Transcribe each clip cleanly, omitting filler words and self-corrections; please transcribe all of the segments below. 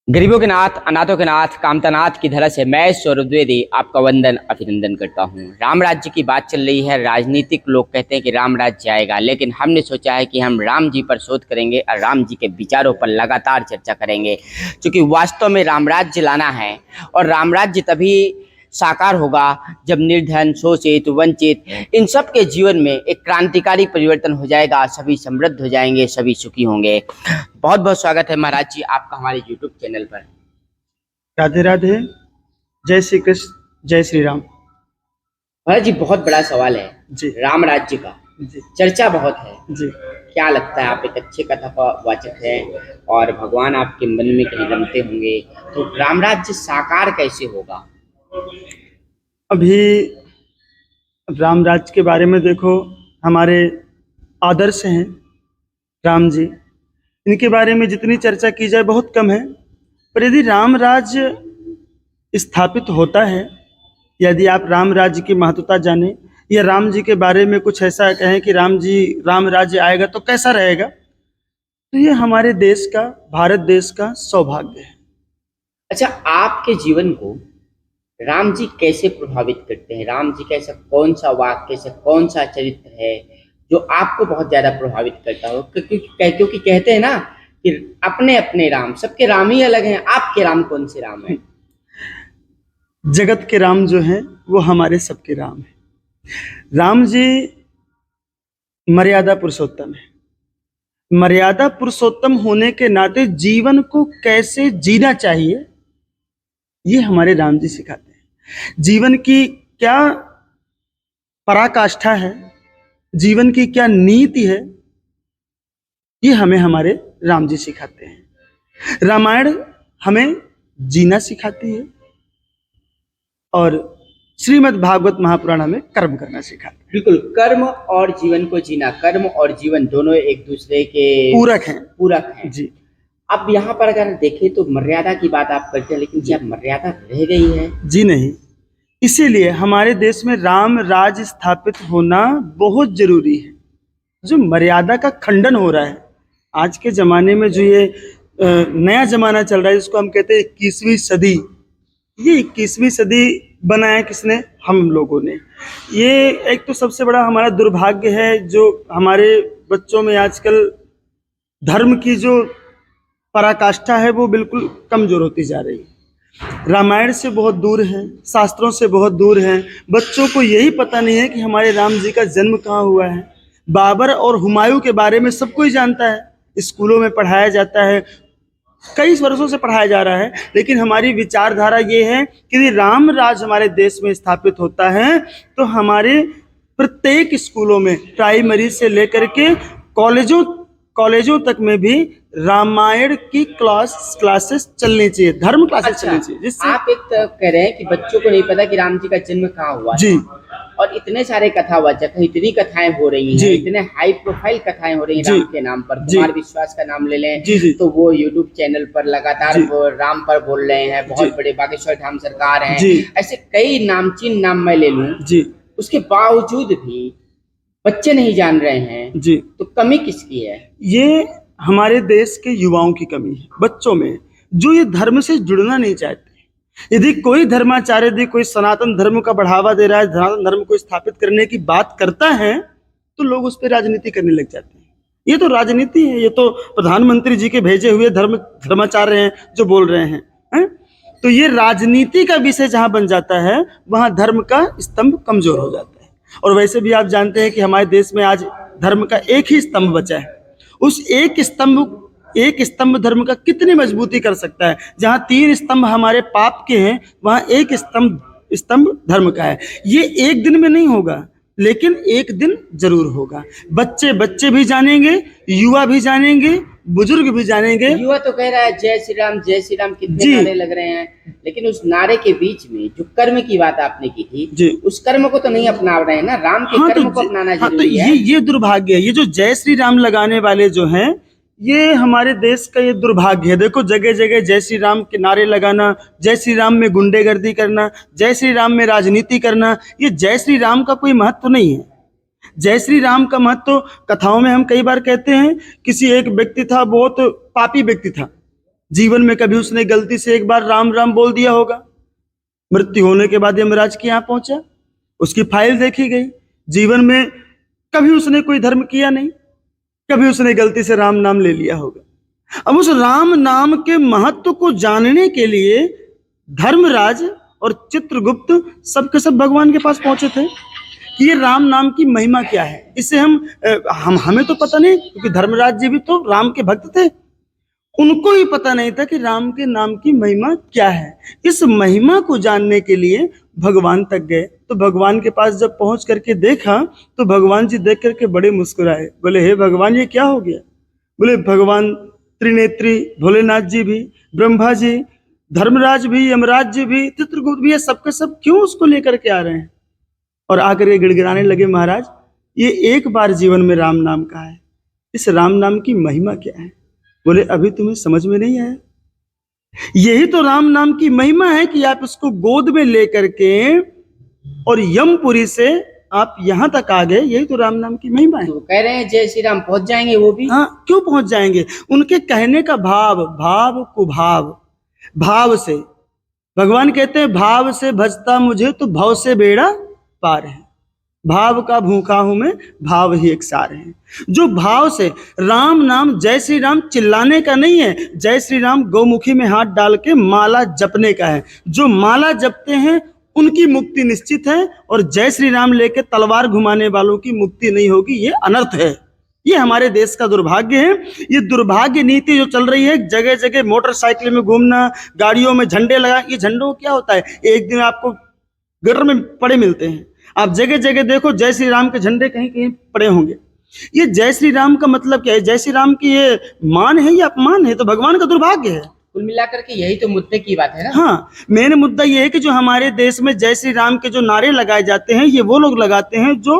गरीबों के नाथ, अनाथों के नाथ, कामतानाथ की धरा से मैं सौरभ द्विवेदी आपका वंदन अभिनंदन करता हूँ। राम राज्य की बात चल रही है। राजनीतिक लोग कहते हैं कि राम राज्य आएगा, लेकिन हमने सोचा है कि हम राम जी पर शोध करेंगे और राम जी के विचारों पर लगातार चर्चा करेंगे, क्योंकि वास्तव में राम राज्य लाना है। और राम राज्य तभी साकार होगा जब निर्धन, शोषित, वंचित इन सब के जीवन में एक क्रांतिकारी परिवर्तन हो जाएगा। सभी समृद्ध हो जाएंगे, सभी सुखी होंगे। बहुत बहुत स्वागत है महाराज जी आपका हमारे यूट्यूब चैनल पर। राधे राधे। जय श्री कृष्ण, जय श्री राम। महाराज जी, बहुत बड़ा सवाल है जी राम राज्य का। जी चर्चा बहुत है। जी। क्या लगता है, आप एक अच्छे कथावाचक हैं और भगवान आपके मन में कहीं रमते होंगे, तो राम राज्य साकार कैसे होगा? अभी राम राज्य के बारे में देखो, हमारे आदर्श हैं राम जी, इनके बारे में जितनी चर्चा की जाए बहुत कम है। पर यदि राम राज्य स्थापित होता है, यदि आप राम राज्य की महत्वता जाने या राम जी के बारे में कुछ ऐसा कहें कि राम राज्य आएगा तो कैसा रहेगा, तो ये हमारे देश का, भारत देश का सौभाग्य है। अच्छा, आपके जीवन को राम जी कैसे प्रभावित करते हैं? राम जी का ऐसा कौन सा वाक्य, ऐसा कौन सा चरित्र है जो आपको बहुत ज्यादा प्रभावित करता हो? क्योंकि कहते हैं ना कि अपने अपने राम, सबके राम ही अलग हैं। आपके राम कौन से राम है? जगत के राम जो हैं वो हमारे सबके राम हैं। राम जी मर्यादा पुरुषोत्तम है। मर्यादा पुरुषोत्तम होने के नाते जीवन को कैसे जीना चाहिए, ये हमारे राम जी सिखाते हैं। जीवन की क्या पराकाष्ठा है, जीवन की क्या नीति है, ये हमें हमारे राम जी सिखाते हैं। रामायण हमें जीना सिखाती है और श्रीमद् भागवत महापुराण हमें कर्म करना सिखाता है। बिल्कुल, कर्म और जीवन को जीना। कर्म और जीवन दोनों एक दूसरे के पूरक हैं। जी। अब यहाँ पर अगर देखें तो मर्यादा की बात आप करते हैं, लेकिन क्या मर्यादा रह गई है? जी नहीं। इसीलिए हमारे देश में राम राज स्थापित होना बहुत जरूरी है। जो मर्यादा का खंडन हो रहा है आज के जमाने में, जो ये नया जमाना चल रहा है जिसको हम कहते हैं 21वीं सदी, ये 21वीं सदी बनाया किसने? हम लोगों ने। ये एक तो सबसे बड़ा हमारा दुर्भाग्य है, जो हमारे बच्चों में आजकल धर्म की जो पराकाष्ठा है वो बिल्कुल कमजोर होती जा रही है। रामायण से बहुत दूर हैं, शास्त्रों से बहुत दूर हैं। बच्चों को यही पता नहीं है कि हमारे राम जी का जन्म कहाँ हुआ है। बाबर और हुमायूं के बारे में सब कोई जानता है, स्कूलों में पढ़ाया जाता है, कई वर्षों से पढ़ाया जा रहा है, लेकिन हमारी विचारधारा ये है कि यदि राम राज हमारे देश में स्थापित होता है तो हमारे प्रत्येक स्कूलों में, प्राइमरी से लेकर के कॉलेजों तक में भी रामायण की क्लासेस चलनी चाहिए, धर्म क्लासेस चलनी चाहिए। जिससे आप एक तरफ कह रहे हैं कि बच्चों को नहीं पता कि राम जी का जन्म कहाँ हुआ जी, और इतने सारे कथावाचक हैं, इतनी कथाएं हो रही हैं, इतने हाई प्रोफाइल कथाएं हो रही हैं राम के नाम पर। कुमार विश्वास का नाम ले लें तो वो यूट्यूब चैनल पर लगातार राम पर बोल रहे हैं। बहुत बड़े बागेश्वर धाम सरकार हैं, ऐसे कई नामचीन नाम मैं ले लूं, उसके बावजूद भी बच्चे नहीं जान रहे हैं जी। तो कमी किसकी है? ये हमारे देश के युवाओं की कमी है, बच्चों में, जो ये धर्म से जुड़ना नहीं चाहते। यदि कोई धर्माचार्य, यदि कोई सनातन धर्म का बढ़ावा दे रहा है, सनातन धर्म को स्थापित करने की बात करता है, तो लोग उस पर राजनीति करने लग जाते हैं। ये तो राजनीति है, ये तो प्रधानमंत्री जी के भेजे हुए धर्माचार्य हैं जो बोल रहे हैं। तो ये राजनीति का विषय जहां बन जाता है, वहां धर्म का स्तंभ कमजोर हो जाता है। और वैसे भी आप जानते हैं कि हमारे देश में आज धर्म का एक ही स्तंभ बचा है। उस एक स्तंभ धर्म का कितनी मजबूती कर सकता है? जहां 3 स्तंभ हमारे पाप के हैं, वहां एक स्तंभ धर्म का है। ये एक दिन में नहीं होगा, लेकिन एक दिन जरूर होगा। बच्चे भी जानेंगे, युवा भी जानेंगे, बुजुर्ग भी जानेंगे। युवा तो कह रहा है जय श्री राम कितने नारे लग रहे हैं, लेकिन उस नारे के बीच में जो कर्म की बात आपने की थी, उस कर्म को तो नहीं अपना रहे हैं ना। राम के कर्म को अपनाना जरूरी है। ये दुर्भाग्य है। ये जो जय श्री राम लगाने वाले जो हैं, ये हमारे देश का ये दुर्भाग्य है। देखो, जगह जगह जय श्री राम के नारे लगाना, जय श्री राम में गुंडेगर्दी करना, जय श्री राम में राजनीति करना, ये जय श्री राम का कोई महत्व नहीं है। जय श्री राम का महत्व तो कथाओं में हम कई बार कहते हैं, किसी एक व्यक्ति था, बहुत पापी व्यक्ति था, जीवन में कभी उसने गलती से एक बार राम राम बोल दिया होगा, मृत्यु होने के बाद यमराज के यहाँ पहुंचा, उसकी फाइल देखी गई, जीवन में कभी उसने कोई धर्म किया नहीं, कभी उसने गलती से राम नाम ले लिया होगा। अब उस राम नाम के महत्व को जानने के लिए धर्मराज और चित्रगुप्त सब के सब भगवान के पास पहुंचे थे कि ये राम नाम की महिमा क्या है। इसे हमें तो पता नहीं, क्योंकि धर्मराज जी भी तो राम के भक्त थे, उनको ही पता नहीं था कि राम के नाम की महिमा क्या है। इस महिमा को जानने के लिए भगवान तक गए। तो भगवान के पास जब पहुंच करके देखा तो भगवान जी देख करके बड़े मुस्कुराए, बोले हे भगवान ये क्या हो गया। बोले भगवान त्रिनेत्री भोलेनाथ जी भी, ब्रह्मा जी, धर्मराज भी, यमराज जी भी, चित्रगुप्त भी, ये सबके सब क्यों उसको लेकर के आ रहे हैं। और आकर ये गिड़गिड़ाने लगे, महाराज ये एक बार जीवन में राम नाम का है, इस राम नाम की महिमा क्या है। बोले अभी तुम्हें समझ में नहीं आया, यही तो राम नाम की महिमा है कि आप इसको गोद में लेकर के और यमपुरी से आप यहां तक आ गए, यही तो राम नाम की महिमा है। तो कह रहे हैं जय श्री राम पहुंच जाएंगे वो भी। हाँ, क्यों पहुंच जाएंगे, उनके कहने का भाव, भाव कुभाव, भाव से भगवान कहते हैं भाव से भजता मुझे तो भव से बेड़ा पार है, भाव का भूखा हूं मैं, भाव ही एक सार है। जो भाव से राम नाम, जय श्री राम चिल्लाने का नहीं है, जय श्री राम गौमुखी में हाथ डाल के माला जपने का है। जो माला जपते हैं उनकी मुक्ति निश्चित है, और जय श्री राम लेके तलवार घुमाने वालों की मुक्ति नहीं होगी, ये अनर्थ है। ये हमारे देश का दुर्भाग्य है। ये दुर्भाग्य नीति जो चल रही है, जगह जगह मोटरसाइकिल में घूमना, गाड़ियों में झंडे लगा, ये झंडों क्या होता है, एक दिन आपको गटर में पड़े मिलते हैं। आप जगह जगह देखो जय श्री राम के झंडे कहीं कहीं पड़े होंगे। ये जय श्री राम का मतलब क्या है, जय श्री राम की ये मान है या अपमान है, तो भगवान का दुर्भाग्य है। कुल मिलाकर के यही तो मुद्दे की बात है ना। हाँ, मेन मुद्दा ये है कि जो हमारे देश में जय श्री राम के जो नारे लगाए जाते हैं, ये वो लोग लगाते हैं जो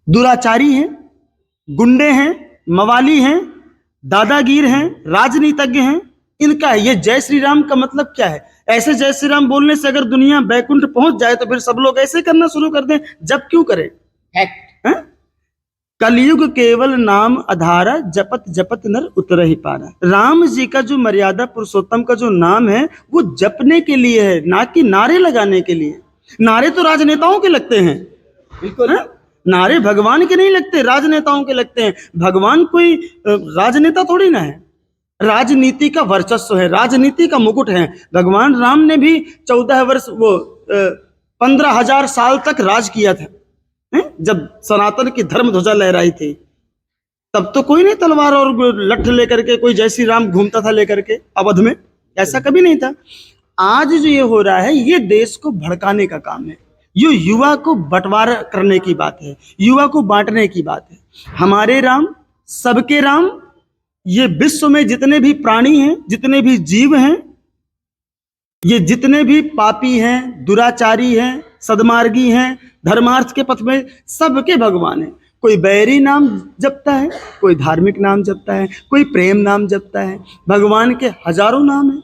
दुराचारी हैं, गुंडे हैं, मवाली हैं, दादागीर हैं, राजनीतिज्ञ हैं, इनका है। ये जय श्री राम का मतलब क्या है। ऐसे जय श्री राम बोलने से अगर दुनिया बैकुंठ पहुंच जाए तो फिर सब लोग ऐसे करना शुरू कर दें, जब क्यों करें। कलयुग केवल नाम आधारा, जपत जपत नर उतर ही पारा। राम जी का जो मर्यादा पुरुषोत्तम का जो नाम है वो जपने के लिए है, ना कि नारे लगाने के लिए। नारे तो राजनेताओं के लगते हैं, बिल्कुल, नारे भगवान के नहीं लगते, राजनेताओं के लगते हैं। भगवान कोई राजनेता थोड़ी ना है, राजनीति का वर्चस्व है, राजनीति का मुकुट है। भगवान राम ने भी 14 वर्ष, वो 15,000 साल तक राज किया था। जब सनातन की धर्म ध्वजा लहराई थी तब तो कोई नहीं तलवार और लठ लेकर के कोई जय श्री राम घूमता था लेकर के अवध में, ऐसा कभी नहीं था। आज जो ये हो रहा है ये देश को भड़काने का काम है, ये युवा को बंटवारा करने की बात है, युवा को बांटने की बात है। हमारे राम, सबके राम, ये विश्व में जितने भी प्राणी हैं, जितने भी जीव हैं, ये जितने भी पापी हैं, दुराचारी हैं, सदमार्गी हैं, धर्मार्थ के पथ में, सबके भगवान हैं। कोई बैरी नाम जपता है, कोई धार्मिक नाम जपता है, कोई प्रेम नाम जपता है। भगवान के हजारों नाम हैं,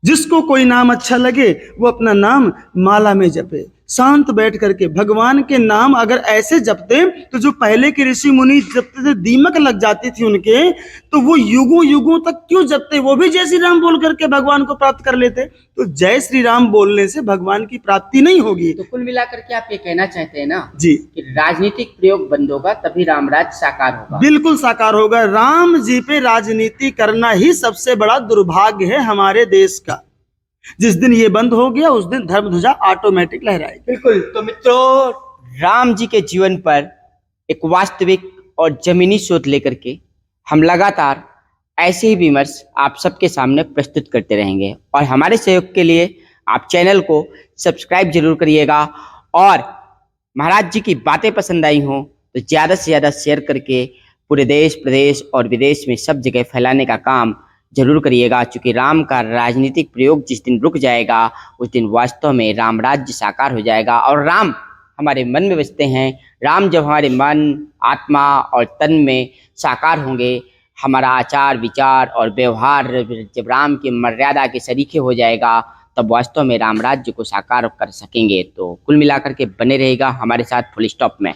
जिसको कोई नाम अच्छा लगे वो अपना नाम माला में जपे, शांत बैठ करके। भगवान के नाम अगर ऐसे जपते तो जो पहले के ऋषि मुनि जपते थे, दीमक लग जाती थी उनके, तो वो युगों युगों तक क्यों जपते, वो भी जय श्री राम बोल करके भगवान को प्राप्त कर लेते। तो जय श्री राम बोलने से भगवान की प्राप्ति नहीं होगी। तो कुल मिलाकर के आप ये कहना चाहते हैं ना जी कि राजनीतिक प्रयोग बंद होगा तभी रामराज साकार होगा। बिल्कुल साकार होगा। राम जी पे राजनीति करना ही सबसे बड़ा दुर्भाग्य है हमारे देश का। जिस दिन ये बंद हो गया उस दिन धर्म ध्वजा ऑटोमेटिक लहराएगी। बिल्कुल। तो मित्रों, राम जी के जीवन पर एक वास्तविक और जमीनी शोध लेकर के हम लगातार ऐसे ही विमर्श आप सबके सामने प्रस्तुत करते रहेंगे। और हमारे सहयोग के लिए आप चैनल को सब्सक्राइब जरूर करिएगा, और महाराज जी की बातें पसंद आई हों तो ज़्यादा से ज़्यादा शेयर करके पूरे देश, प्रदेश और विदेश में सब जगह फैलाने का काम जरूर करिएगा। क्योंकि राम का राजनीतिक प्रयोग जिस दिन रुक जाएगा उस दिन वास्तव में राम राज्य साकार हो जाएगा। और राम हमारे मन में बसते हैं। राम जब हमारे मन, आत्मा और तन में साकार होंगे, हमारा आचार विचार और व्यवहार जब राम की मर्यादा के सरीखे हो जाएगा, तब वास्तव में राम राज्य को साकार कर सकेंगे। तो कुल मिलाकर के बने रहेगा हमारे साथ फुल स्टॉप में।